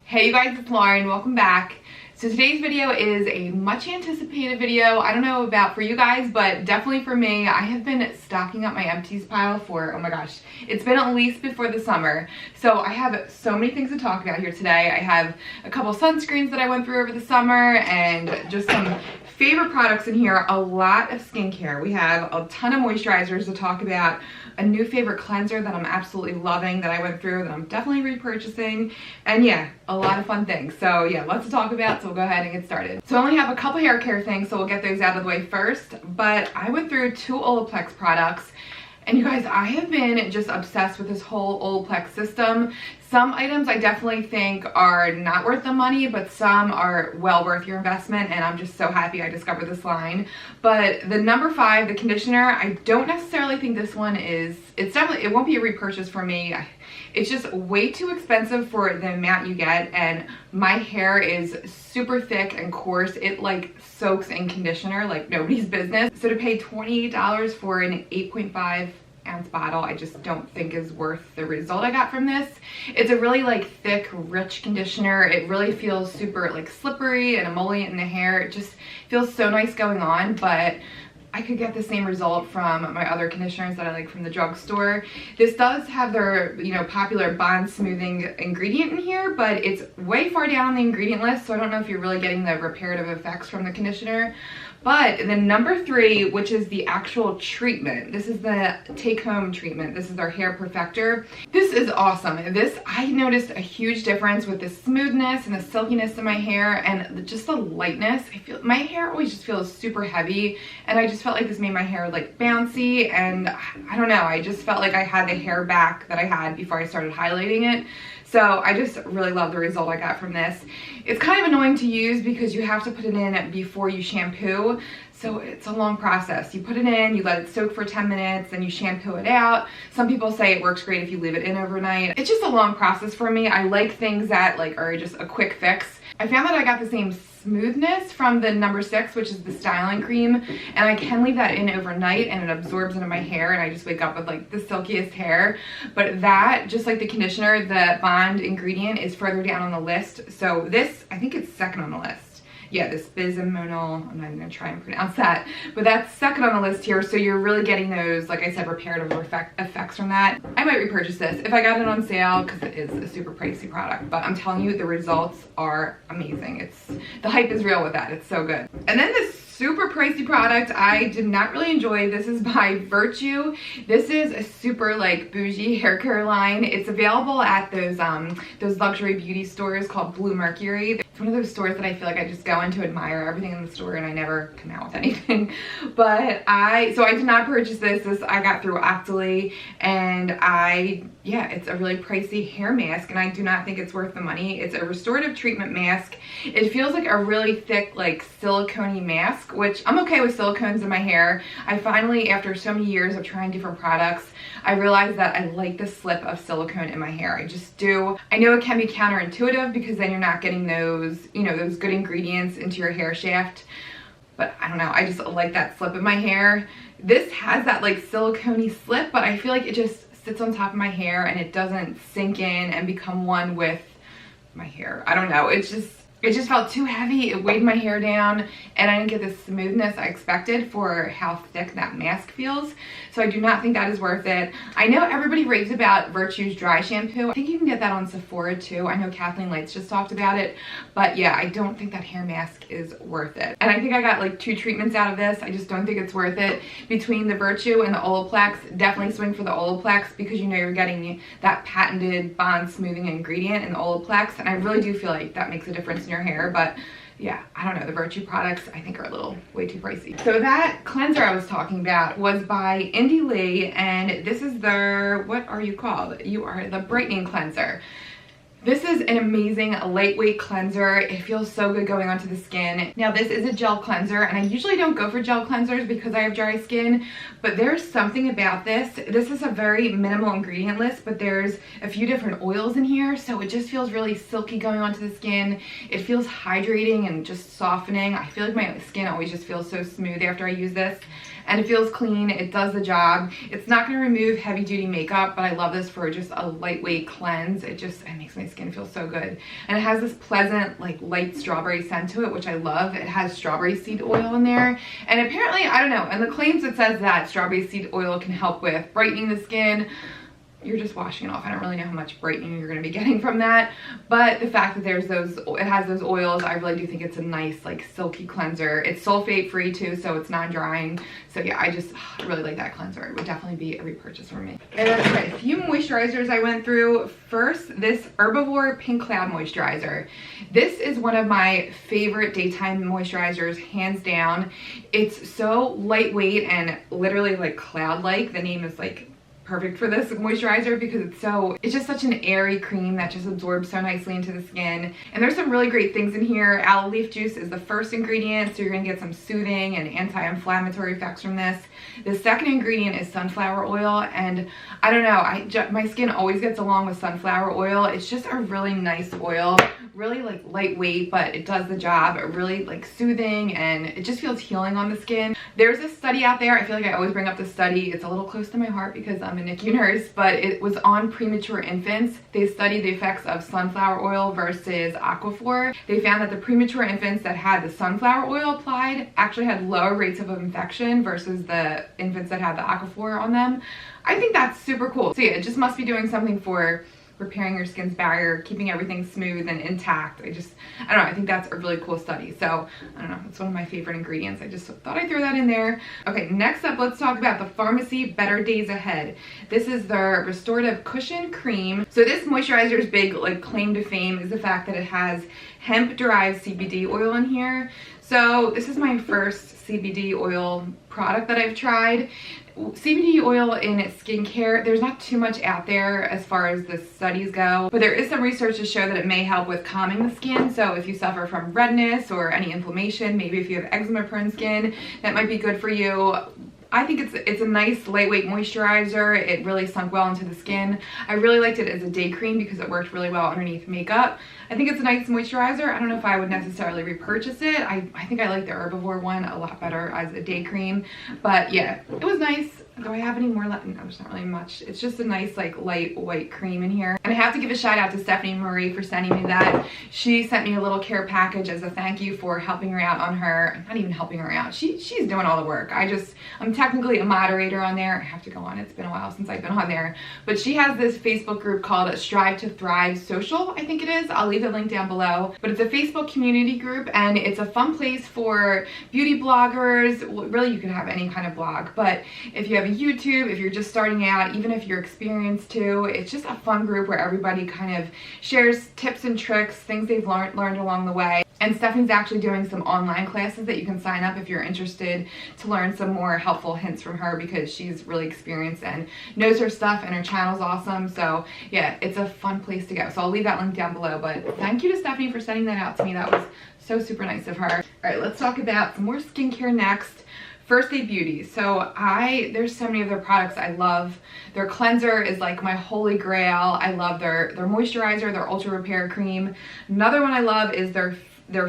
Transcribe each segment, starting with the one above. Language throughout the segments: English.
Hey you guys, it's Lauren. Welcome back. So today's video is a much anticipated video. I don't know about for you guys, but definitely for me. I have been stocking up my empties pile for, oh my gosh, it's been at least before the summer. So I have so many things to talk about here today. I have a couple sunscreens that I went through over the summer and just some favorite products in here, a lot of skincare. We have a ton of moisturizers to talk about, a new favorite cleanser that I'm absolutely loving that I went through that I'm definitely repurchasing, and yeah, a lot of fun things. So yeah, lots to talk about, so we'll go ahead and get started. So I only have a couple hair care things, so we'll get those out of the way first, but I went through 2 Olaplex products. And you guys, I have been just obsessed with this whole Olaplex system. Some items I definitely think are not worth the money, but some are well worth your investment, and I'm just so happy I discovered this line. But the number 5, the conditioner, I don't necessarily think this one is, it won't be a repurchase for me. It's just way too expensive for the amount you get, and my hair is super thick and coarse. It like soaks in conditioner like nobody's business. So to pay $28 for an 8.5 ounce bottle, I just don't think is worth the result I got from this. It's a really like thick, rich conditioner. It really feels super like slippery and emollient in the hair. It just feels so nice going on, but I could get the same result from my other conditioners that I like from the drugstore. This does have their, you know, popular bond smoothing ingredient in here, but it's way far down on the ingredient list, so I don't know if you're really getting the reparative effects from the conditioner. But the number 3, which is the actual treatment, this is the take-home treatment. This is their hair perfector. This is awesome. This, I noticed a huge difference with the smoothness and the silkiness in my hair and just the lightness. I feel my hair always just feels super heavy, and I just felt like this made my hair like bouncy, and I don't know, I just felt like I had the hair back that I had before I started highlighting it. So I just really love the result I got from this. It's kind of annoying to use because you have to put it in before you shampoo. So it's a long process. You put it in, you let it soak for 10 minutes, then you shampoo it out. Some people say it works great if you leave it in overnight. It's just a long process for me. I like things that like are just a quick fix. I found that I got the same smoothness from the number 6, which is the styling cream, and I can leave that in overnight and it absorbs into my hair, and I just wake up with like the silkiest hair. But that, just like the conditioner, the bond ingredient is further down on the list. So this, I think it's second on the list. Yeah, this bisamonol, I'm not even gonna try and pronounce that, but that's second on the list here. So you're really getting those, like I said, reparative effects from that. I might repurchase this if I got it on sale because it is a super pricey product, but I'm telling you, the results are amazing. The hype is real with that. It's so good. And then this super pricey product I did not really enjoy. This is by Virtue. This is a super like bougie hair care line. It's available at those luxury beauty stores called Blue Mercury. It's one of those stores that I feel like I just go in to admire everything in the store and I never come out with anything. But I did not purchase this. This I got through Octoly, and yeah, it's a really pricey hair mask, and I do not think it's worth the money. It's a restorative treatment mask. It feels like a really thick, like silicone-y mask, which I'm okay with silicones in my hair. I finally, after so many years of trying different products, I realized that I like the slip of silicone in my hair. I just do. I know it can be counterintuitive because then you're not getting those, you know, those good ingredients into your hair shaft. But I don't know, I just like that slip in my hair. This has that like silicone-y slip, but I feel like it just sits on top of my hair and it doesn't sink in and become one with my hair. I don't know, it just felt too heavy. It weighed my hair down, and I didn't get the smoothness I expected for how thick that mask feels. So I do not think that is worth it. I know everybody raves about Virtue's dry shampoo. I think you can get that on Sephora too. I know Kathleen Lights just talked about it, but yeah, I don't think that hair mask is worth it. And I think I got like 2 treatments out of this. I just don't think it's worth it. Between the Virtue and the Olaplex, definitely swing for the Olaplex because you know you're getting that patented bond smoothing ingredient in the Olaplex, and I really do feel like that makes a difference in your hair. But yeah, I don't know, the Virtue products I think are a little way too pricey. So that cleanser I was talking about was by Indie Lee, and this is their, what are you called? You are the brightening cleanser. This is an amazing lightweight cleanser. It feels so good going onto the skin. Now this is a gel cleanser, and I usually don't go for gel cleansers because I have dry skin, but there's something about this. This is a very minimal ingredient list, but there's a few different oils in here, so it just feels really silky going onto the skin. It feels hydrating and just softening. I feel like my skin always just feels so smooth after I use this. And it feels clean, it does the job. It's not gonna remove heavy duty makeup, but I love this for just a lightweight cleanse. It makes my skin feels so good. And it has this pleasant, like, light strawberry scent to it, which I love. It has strawberry seed oil in there. And apparently, I don't know, in the claims it says that strawberry seed oil can help with brightening the skin. You're just washing it off. I don't really know how much brightening you're going to be getting from that, but the fact that it has those oils, I really do think it's a nice, like, silky cleanser. It's sulfate free too, so it's non-drying. So yeah, I just really like that cleanser. It would definitely be a repurchase for me. And okay, a few moisturizers I went through. First, this Herbivore Pink Cloud Moisturizer. This is one of my favorite daytime moisturizers, hands down. It's so lightweight and literally like cloud-like. The name is like perfect for this moisturizer because it's just such an airy cream that just absorbs so nicely into the skin. And there's some really great things in here. Aloe leaf juice is the first ingredient, so you're gonna get some soothing and anti-inflammatory effects from this. The second ingredient is sunflower oil, and I don't know, my skin always gets along with sunflower oil. It's just a really nice oil, really like lightweight, but it does the job. Really like soothing, and it just feels healing on the skin. There's a study out there, I feel like I always bring up this study. It's a little close to my heart because I'm a NICU nurse, but it was on premature infants. They studied the effects of sunflower oil versus Aquaphor. They found that the premature infants that had the sunflower oil applied actually had lower rates of infection versus the infants that had the Aquaphor on them. I think that's super cool. So yeah, it just must be doing something for repairing your skin's barrier, keeping everything smooth and intact. I don't know, I think that's a really cool study. So I don't know, it's one of my favorite ingredients. I just thought I'd throw that in there. Okay, next up, let's talk about the Pharmacy Better Days Ahead. This is their Restorative Cushion Cream. So this moisturizer's big like claim to fame is the fact that it has hemp-derived CBD oil in here. So this is my first CBD oil product that I've tried. CBD oil in skincare, there's not too much out there as far as the studies go, but there is some research to show that it may help with calming the skin. So if you suffer from redness or any inflammation, maybe if you have eczema prone skin, that might be good for you. I think it's a nice lightweight moisturizer. It really sunk well into the skin. I really liked it as a day cream because it worked really well underneath makeup. I think it's a nice moisturizer. I don't know if I would necessarily repurchase it. I think I like the Herbivore one a lot better as a day cream, but yeah, it was nice. Do I have any more left? No, there's not really much. It's just a nice like light white cream in here. And I have to give a shout out to Stephanie Marie for sending me that. She sent me a little care package as a thank you for helping her out on her, not even helping her out. She's doing all the work. I'm technically a moderator on there. I have to go on. It's been a while since I've been on there. But she has this Facebook group called Strive to Thrive Social, I think it is. I'll leave the link down below. But it's a Facebook community group, and it's a fun place for beauty bloggers. Well, really, you can have any kind of blog. But if you have a YouTube, if you're just starting out, even if you're experienced too, it's just a fun group where everybody kind of shares tips and tricks, things they've learned along the way. And Stephanie's actually doing some online classes that you can sign up if you're interested to learn some more helpful hints from her, because she's really experienced and knows her stuff, and her channel's awesome. So yeah, it's a fun place to go. So I'll leave that link down below, but thank you to Stephanie for sending that out to me. That was so super nice of her. All right, let's talk about some more skincare next. First Aid Beauty. So there's so many of their products I love. Their cleanser is like my holy grail. I love their moisturizer, their Ultra Repair Cream. Another one I love is their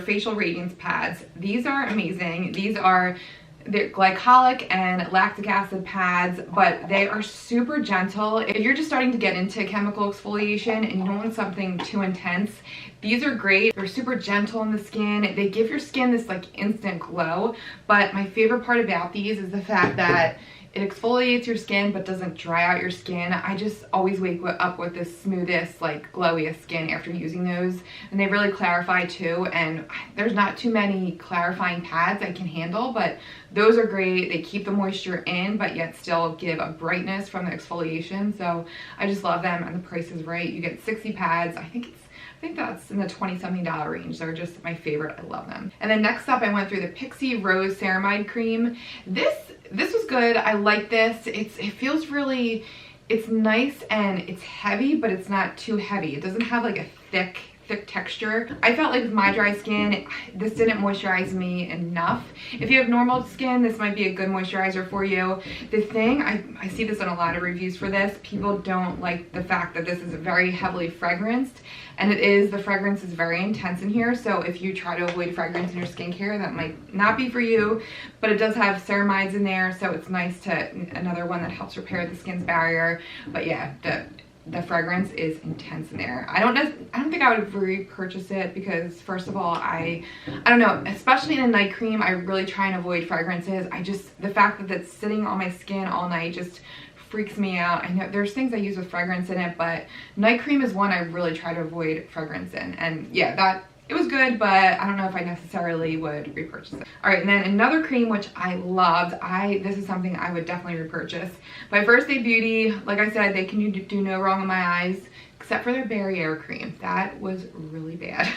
facial radiance pads. These are amazing. They're glycolic and lactic acid pads, but they are super gentle. If you're just starting to get into chemical exfoliation and you don't want something too intense, these are great. They're super gentle on the skin. They give your skin this like instant glow, but my favorite part about these is the fact that it exfoliates your skin but doesn't dry out your skin. I just always wake up with the smoothest, like glowiest skin after using those, and they really clarify too. And there's not too many clarifying pads I can handle, but those are great. They keep the moisture in but yet still give a brightness from the exfoliation. So I just love them, and the price is right. You get 60 pads. I think that's in the $20-something range. They're just my favorite. I love them. And then next up, I went through the Pixie Rose Ceramide Cream. This was good. I like this. It feels really, it's nice and it's heavy, but it's not too heavy. It doesn't have like a thick texture. I felt like with my dry skin, this didn't moisturize me enough. If you have normal skin, this might be a good moisturizer for you. The thing, I see this on a lot of reviews for this, people don't like the fact that this is very heavily fragranced, and the fragrance is very intense in here. So if you try to avoid fragrance in your skincare, that might not be for you, but it does have ceramides in there, so it's nice to, another one that helps repair the skin's barrier. But yeah, the fragrance is intense in there. I don't think I would repurchase it because, first of all, I don't know, especially in a night cream, I really try and avoid fragrances. The fact that it's sitting on my skin all night just freaks me out. I know there's things I use with fragrance in it, but night cream is one I really try to avoid fragrance in. And yeah, it was good, but I don't know if I necessarily would repurchase it. All right, and then another cream which I loved. This is something I would definitely repurchase. By First Aid Beauty, like I said, they can do no wrong in my eyes, except for their Barriere cream. That was really bad.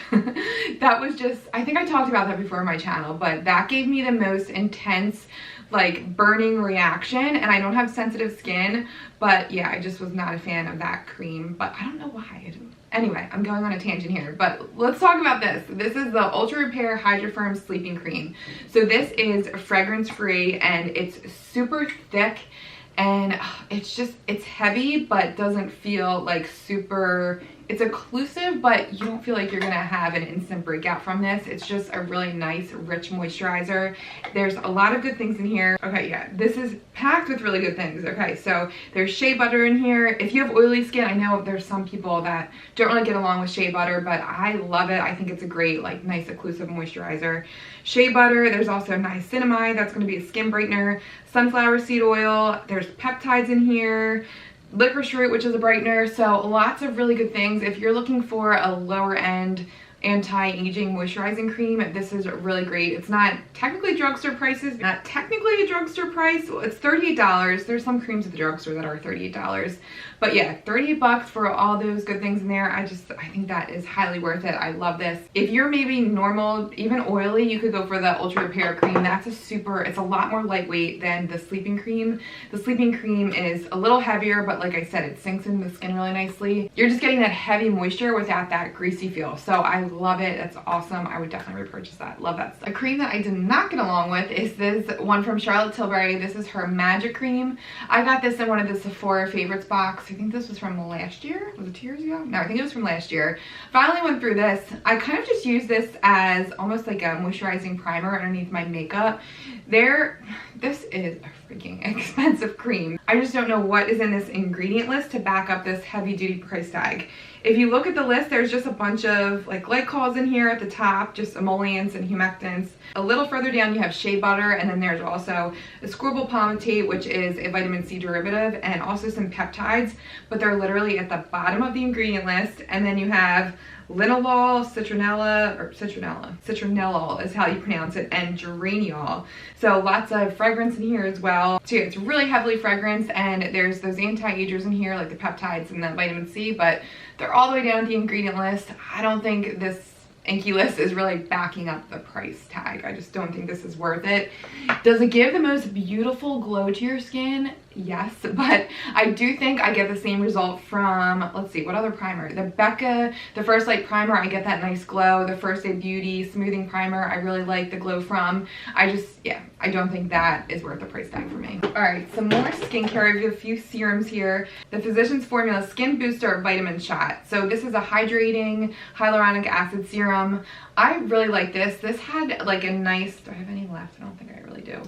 That was just, I think I talked about that before on my channel, but that gave me the most intense, like, burning reaction, and I don't have sensitive skin, but yeah, I just was not a fan of that cream, but I don't know why. Anyway, I'm going on a tangent here, but let's talk about this. This is the Ultra Repair Hydro Firm Sleeping Cream. So this is fragrance free and it's super thick, and it's heavy but doesn't feel like super, it's occlusive, but you don't feel like you're gonna have an instant breakout from this. It's just a really nice, rich moisturizer. There's a lot of good things in here. Okay, yeah, this is packed with really good things. Okay, so there's shea butter in here. If you have oily skin, I know there's some people that don't really get along with shea butter, but I love it. I think it's a great, like, nice occlusive moisturizer. Shea butter, there's also niacinamide, that's gonna be a skin brightener. Sunflower seed oil, there's peptides in here. Licorice root, which is a brightener. So lots of really good things. If you're looking for a lower end anti-aging moisturizing cream, this is really great. It's not technically drugstore prices, not technically a drugstore price. It's $38. There's some creams at the drugstore that are $38, but yeah, 38 bucks for all those good things in there. I think that is highly worth it. I love this. If you're maybe normal, even oily, you could go for the Ultra Repair cream. It's a lot more lightweight than the sleeping cream. The sleeping cream is a little heavier, but like I said, it sinks into the skin really nicely. You're just getting that heavy moisture without that greasy feel. So I love it. That's awesome. I would definitely repurchase that. Love that stuff. A cream that I did not get along with is this one from Charlotte Tilbury. This is her Magic Cream. I got this in one of the Sephora favorites box. I think this was from last year. Was it 2 years ago? No, I think it was from last year. Finally went through this. I kind of just used this as almost like a moisturizing primer underneath my makeup. This is a freaking expensive cream. I just don't know what is in this ingredient list to back up this heavy duty price tag. If you look at the list, there's just a bunch of like glycols in here at the top, just emollients and humectants. A little further down you have shea butter, and then there's also ascorbyl palmitate, which is a vitamin C derivative, and also some peptides, but they're literally at the bottom of the ingredient list. And then you have linalool, citronellol is how you pronounce it, and geraniol. So lots of fragrance in here as well. So yeah, it's really heavily fragranced, and there's those anti-agers in here like the peptides and the vitamin C, but they're all the way down at the ingredient list. I don't think this Inky list is really backing up the price tag. I just don't think this is worth it. Does it give the most beautiful glow to your skin? Yes, but I do think I get the same result from, let's see, what other primer? The Becca, the First Light Primer, I get that nice glow. The First Aid Beauty Smoothing Primer, I really like the glow from. I don't think that is worth the price tag for me. All right, some more skincare. We have a few serums here. The Physicians Formula Skin Booster Vitamin Shot. So this is a hydrating hyaluronic acid serum. I really like this. This had like a nice, do I have any left? I don't think I really do.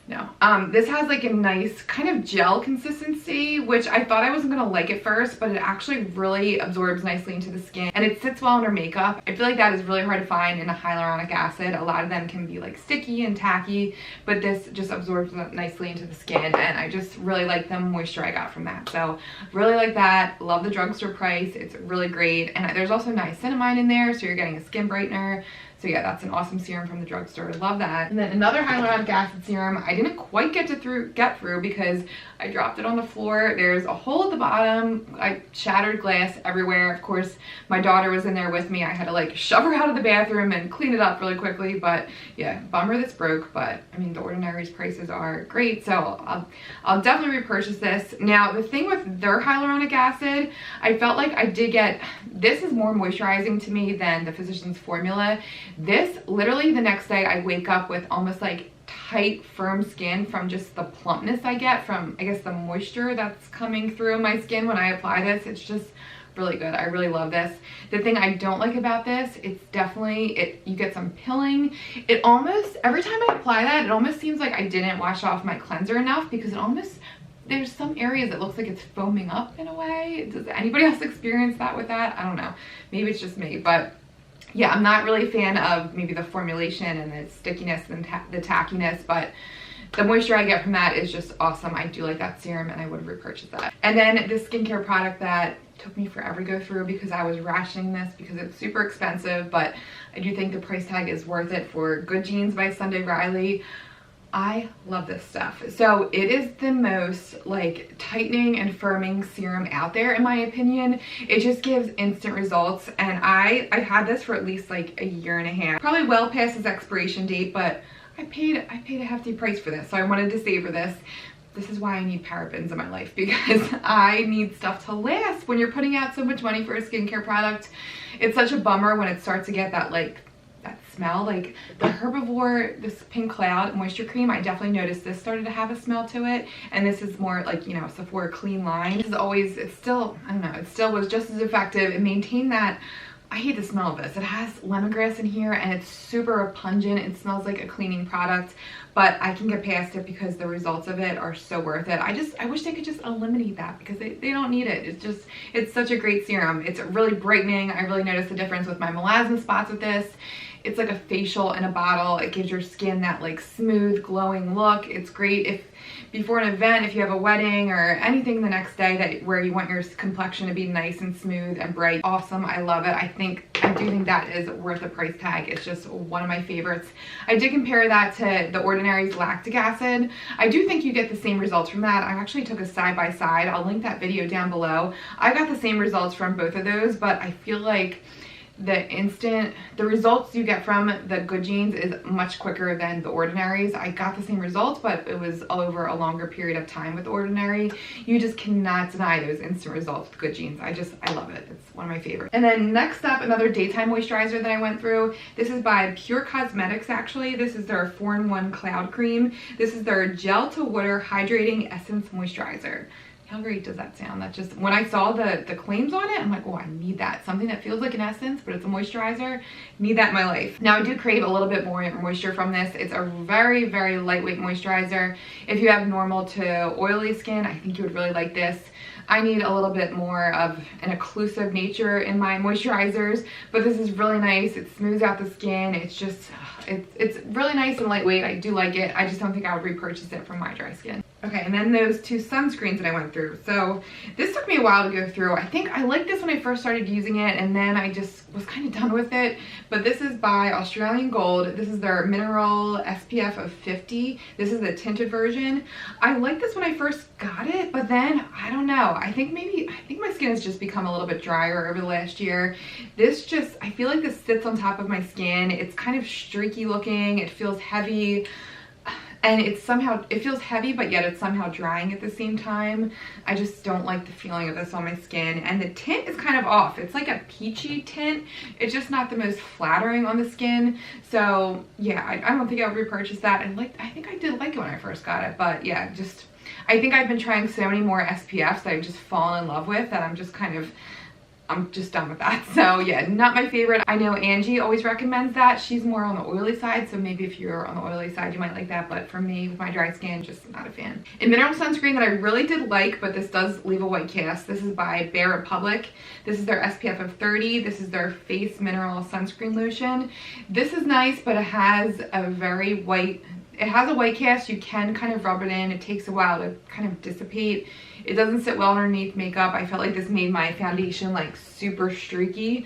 No. This has like a nice kind of gel consistency, which I thought I wasn't gonna like at first, but it actually really absorbs nicely into the skin, and it sits well under makeup. I feel like that is really hard to find in a hyaluronic acid. A lot of them can be like sticky and tacky, but this just absorbs nicely into the skin, and I just really like the moisture I got from that. So really like that. Love the drugstore price. It's really great, and there's also niacinamide in there, so you're getting a skin brightener. So yeah, that's an awesome serum from the drugstore. Love that. And then another hyaluronic acid serum. I didn't quite get through because I dropped it on the floor. There's a hole at the bottom. I shattered glass everywhere. Of course, my daughter was in there with me. I had to like shove her out of the bathroom and clean it up really quickly. But yeah, bummer this broke. But I mean, The Ordinary's prices are great, so I'll definitely repurchase this. Now, the thing with their hyaluronic acid, I felt like I did get, this is more moisturizing to me than the Physicians Formula. This, literally the next day I wake up with almost like tight, firm skin from just the plumpness I get from, I guess, the moisture that's coming through my skin when I apply this. It's just really good. I really love this. The thing I don't like about this, it's definitely, you get some pilling. It almost, every time I apply that, it almost seems like I didn't wash off my cleanser enough, because it almost there's some areas it looks like it's foaming up in a way. Does anybody else experience that with that? I don't know. Maybe it's just me, but yeah, I'm not really a fan of maybe the formulation and the stickiness and the tackiness, but the moisture I get from that is just awesome. I do like that serum and I would repurchase that. And then this skincare product that took me forever to go through because I was rationing this because it's super expensive, but I do think the price tag is worth it, for Good Genes by Sunday Riley. I love this stuff. So it is the most like tightening and firming serum out there in my opinion. It just gives instant results, and I've had this for at least like a year and a half, probably well past its expiration date, but I paid a hefty price for this, so I wanted to savor this. This is why I need parabens in my life, because I need stuff to last. When you're putting out so much money for a skincare product, it's such a bummer when it starts to get that like that smell. Like the Herbivore, this Pink Cloud moisture cream, I definitely noticed this started to have a smell to it, and this is more like, you know, Sephora Clean Line. This is always, it's still, I don't know, it still was just as effective. It maintained that. I hate the smell of this. It has lemongrass in here and it's super pungent. It smells like a cleaning product, but I can get past it because the results of it are so worth it. I wish they could just eliminate that because they don't need it. It's such a great serum. It's really brightening. I really noticed the difference with my melasma spots with this. It's like a facial in a bottle. It gives your skin that like smooth, glowing look. It's great if before an event, if you have a wedding or anything the next day where you want your complexion to be nice and smooth and bright. Awesome. I love it. I do think that is worth the price tag. It's just one of my favorites. I did compare that to The Ordinary's lactic acid. I do think you get the same results from that. I actually took a side-by-side. I'll link that video down below. I got the same results from both of those, but I feel like the results you get from the Good Genes is much quicker than The Ordinary's. I got the same results, but it was over a longer period of time with The Ordinary. You just cannot deny those instant results with Good Genes. I love it. It's one of my favorites. And then next up, another daytime moisturizer that I went through. This is by Pure Cosmetics actually. This is their 4-in-1 Cloud Cream. This is their Gel to Water Hydrating Essence Moisturizer. How great does that sound? That just, when I saw the claims on it, I'm like, oh, I need that. Something that feels like an essence, but it's a moisturizer. Need that in my life. Now, I do crave a little bit more moisture from this. It's a very, very lightweight moisturizer. If you have normal to oily skin, I think you would really like this. I need a little bit more of an occlusive nature in my moisturizers, but this is really nice. It smooths out the skin. It's just, it's really nice and lightweight. I do like it. I just don't think I would repurchase it from my dry skin. Okay, and then those two sunscreens that I went through. So this took me a while to go through. I think I liked this when I first started using it, and then I just was kind of done with it. But this is by Australian Gold. This is their Mineral SPF of 50. This is the tinted version. I liked this when I first got it, but then, I don't know. I think my skin has just become a little bit drier over the last year. This just, I feel like this sits on top of my skin. It's kind of streaky looking. It feels heavy. And it feels heavy, but yet it's somehow drying at the same time. I just don't like the feeling of this on my skin. And the tint is kind of off. It's like a peachy tint. It's just not the most flattering on the skin. So yeah, I don't think I would repurchase that. I think I did like it when I first got it, but yeah, I think I've been trying so many more SPFs that I've just fallen in love with that I'm just done with that. So yeah, not my favorite. I know Angie always recommends that. She's more on the oily side, so maybe if you're on the oily side, you might like that. But for me, with my dry skin, just not a fan. A mineral sunscreen that I really did like, but this does leave a white cast. This is by Bare Republic. This is their SPF of 30. This is their Face Mineral Sunscreen Lotion. This is nice, but it has a white cast. You can kind of rub it in. It takes a while to kind of dissipate. It doesn't sit well underneath makeup. I felt like this made my foundation like super streaky.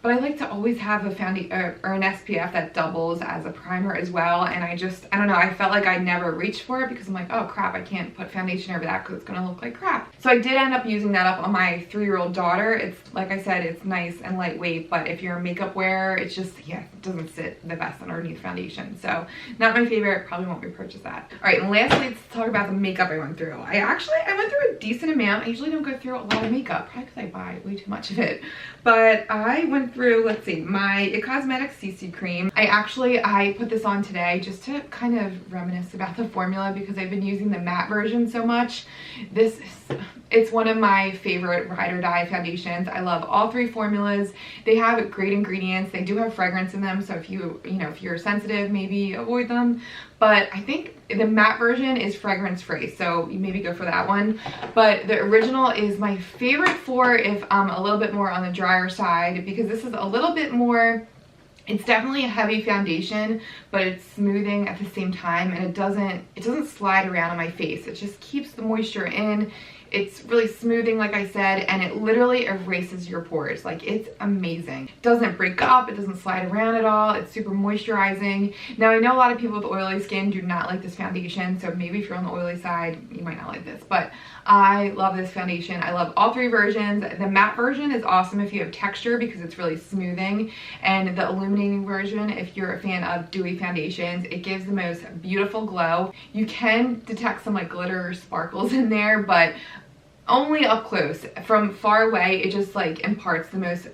But I like to always have a foundation or an SPF that doubles as a primer as well. And I don't know, I felt like I never reached for it because I'm like, oh crap, I can't put foundation over that because it's gonna look like crap. So I did end up using that up on my 3-year-old daughter. It's, like I said, it's nice and lightweight, but if you're a makeup wearer, it's just, yeah, it doesn't sit the best underneath foundation. So not my favorite, probably won't repurchase that. All right, and lastly, let's talk about the makeup I went through. I went through a decent amount. I usually don't go through a lot of makeup, probably because I buy way too much of it. But I went through, let's see, my It Cosmetics CC cream. I put this on today just to kind of reminisce about the formula because I've been using the matte version so much. It's one of my favorite ride or die foundations. I love all 3 formulas. They have great ingredients. They do have fragrance in them, so if you're sensitive, maybe avoid them. But I think The matte version is fragrance free, so you maybe go for that one. But the original is my favorite for if I'm a little bit more on the drier side, because this is a little bit more, it's definitely a heavy foundation, but it's smoothing at the same time, and it doesn't slide around on my face. It just keeps the moisture in. It's really smoothing, like I said, and it literally erases your pores. Like, it's amazing. It doesn't break up, it doesn't slide around at all. It's super moisturizing. Now, I know a lot of people with oily skin do not like this foundation, so maybe if you're on the oily side, you might not like this, but I love this foundation. I love all three versions. The matte version is awesome if you have texture because it's really smoothing, and the illuminating version, if you're a fan of dewy foundations, it gives the most beautiful glow. You can detect some like glitter or sparkles in there, but only up close. From far away, it just like imparts the most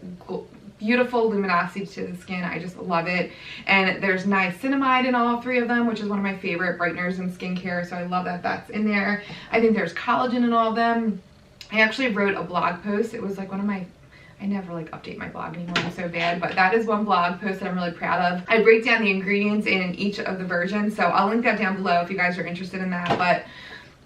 beautiful luminosity to the skin. I just love it. And there's niacinamide in all three of them, which is one of my favorite brighteners in skincare, so I love that that's in there. I think there's collagen in all of them. I actually wrote a blog post. It was like one of my, I never like update my blog anymore, I'm so bad, but that is one blog post that I'm really proud of. I break down the ingredients in each of the versions, so I'll link that down below if you guys are interested in that. But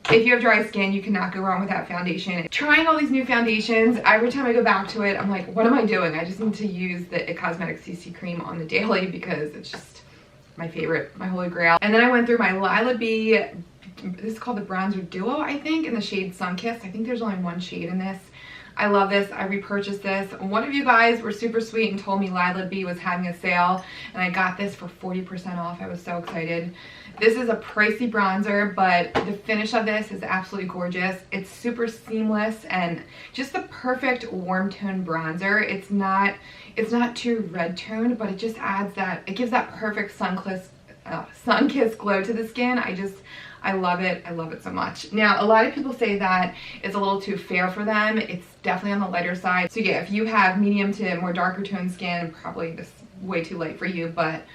if you have dry skin, you cannot go wrong with that foundation. Trying all these new foundations, every time I go back to it, I'm like, what am I doing? I just need to use the It Cosmetics CC cream on the daily because it's just my favorite, my holy grail. And then I went through my Lila B, this is called the Bronzer Duo, I think, in the shade Sunkissed. I think there's only one shade in this. I love this. I repurchased this. One of you guys were super sweet and told me Lila B was having a sale, and I got this for 40% off. I was so excited. This is a pricey bronzer, but the finish of this is absolutely gorgeous. It's super seamless and just the perfect warm tone bronzer. It's not too red toned, but it just adds that, it gives that perfect sun-kissed glow to the skin. I love it. I love it so much. Now, a lot of people say that it's a little too fair for them. It's definitely on the lighter side. So yeah, if you have medium to more darker toned skin, probably this way too light for you, but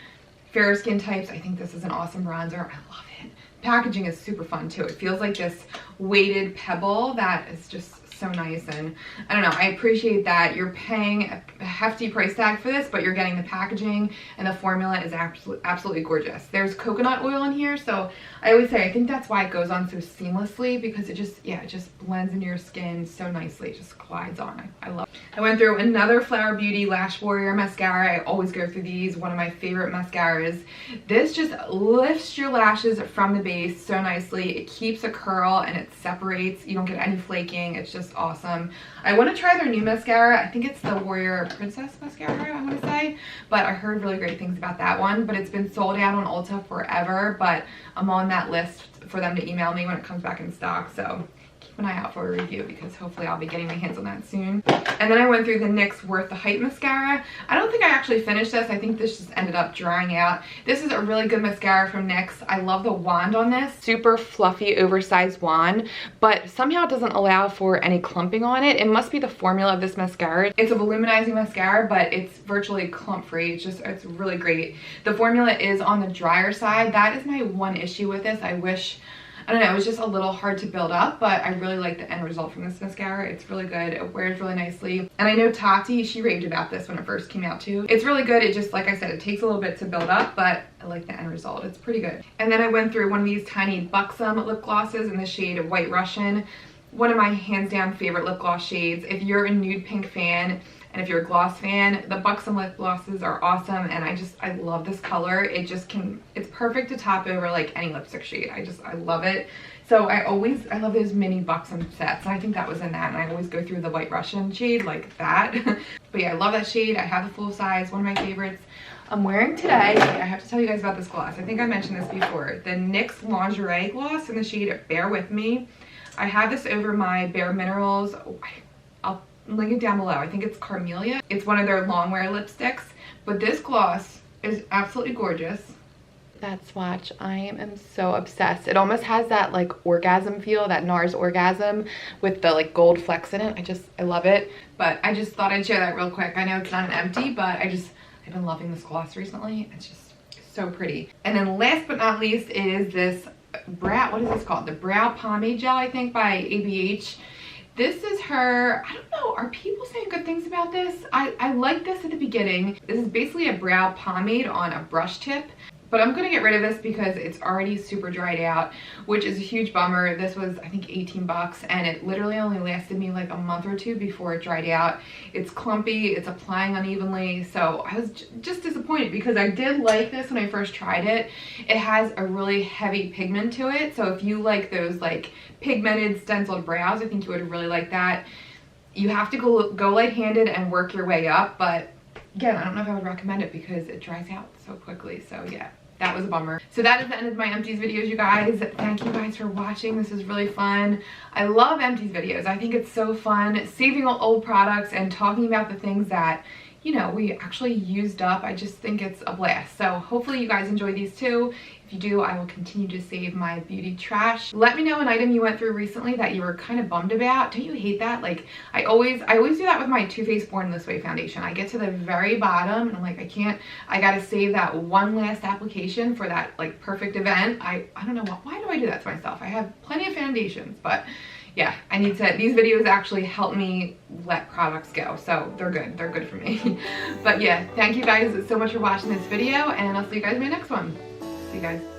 fairer skin types, I think this is an awesome bronzer. I love it. Packaging is super fun too. It feels like this weighted pebble that is just so nice, and I don't know, I appreciate that you're paying a hefty price tag for this, but you're getting the packaging, and the formula is absolutely gorgeous. There's coconut oil in here, so I always say I think that's why it goes on so seamlessly, because it just, yeah, it just blends into your skin so nicely. It just glides on. I love it. I went through another Flower Beauty Lash Warrior mascara. I always go through these, one of my favorite mascaras. This just lifts your lashes from the base so nicely. It keeps a curl and it separates. You don't get any flaking. It's just awesome. I want to try their new mascara. I think it's the Warrior Princess mascara, I want to say, but I heard really great things about that one. But it's been sold out on Ulta forever, but I'm on that list for them to email me when it comes back in stock, so keep an eye out for a review because hopefully I'll be getting my hands on that soon. And then I went through the NYX Worth the Hype mascara. I don't think I actually finished this. I think this just ended up drying out. This is a really good mascara from NYX. I love the wand on this. Super fluffy, oversized wand, but somehow it doesn't allow for any clumping on it. It must be the formula of this mascara. It's a volumizing mascara, but it's virtually clump free. It's really great. The formula is on the drier side. That is my one issue with this. I don't know, it was just a little hard to build up, but I really like the end result from this mascara. It's really good. It wears really nicely. And I know Tati, she raved about this when it first came out too. It's really good. It just, like I said, it takes a little bit to build up, but I like the end result. It's pretty good. And then I went through one of these tiny Buxom lip glosses in the shade White Russian. One of my hands down favorite lip gloss shades. If you're a nude pink fan, and if you're a gloss fan, the Buxom lip glosses are awesome, and I love this color. It just it's perfect to top over like any lipstick shade. I love it. So I love those mini Buxom sets, and I think that was in that, and I always go through the White Russian shade like that. But yeah, I love that shade. I have the full size, one of my favorites. I'm wearing today, I have to tell you guys about this gloss. I think I mentioned this before. The NYX Lingerie Gloss in the shade Bear With Me. I have this over my Bare Minerals. I'll link it down below. I think it's Carmelia. It's one of their long wear lipsticks, but this gloss is absolutely gorgeous. That swatch, I am so obsessed. It almost has that like orgasm feel, that NARS orgasm with the like gold flecks in it. I love it. But I just thought I'd share that real quick. I know it's not an empty, but I've been loving this gloss recently. It's just so pretty. And then last but not least is this what is this called? The Brow Pomade Gel, I think, by ABH. This is her, I don't know, are people saying good things about this? I like this at the beginning. This is basically a brow pomade on a brush tip. But I'm gonna get rid of this because it's already super dried out, which is a huge bummer. This was, I think, 18 bucks, and it literally only lasted me like a month or two before it dried out. It's clumpy, it's applying unevenly, so I was just disappointed because I did like this when I first tried it. It has a really heavy pigment to it, so if you like those like pigmented stenciled brows, I think you would really like that. You have to go light-handed and work your way up, but again, I don't know if I would recommend it because it dries out so quickly. So yeah, that was a bummer. So that is the end of my Empties videos, you guys. Thank you guys for watching. This was really fun. I love Empties videos. I think it's so fun saving old products and talking about the things that, you know, we actually used up. I just think it's a blast. So hopefully you guys enjoy these too. If you do, I will continue to save my beauty trash. Let me know an item you went through recently that you were kind of bummed about. Don't you hate that? Like, I always do that with my Too Faced Born This Way foundation. I get to the very bottom and I'm like, I gotta save that one last application for that like perfect event. I don't know why do I do that to myself? I have plenty of foundations, but yeah, I need to, these videos actually help me let products go. So they're good for me. But yeah, thank you guys so much for watching this video, and I'll see you guys in my next one. See you guys.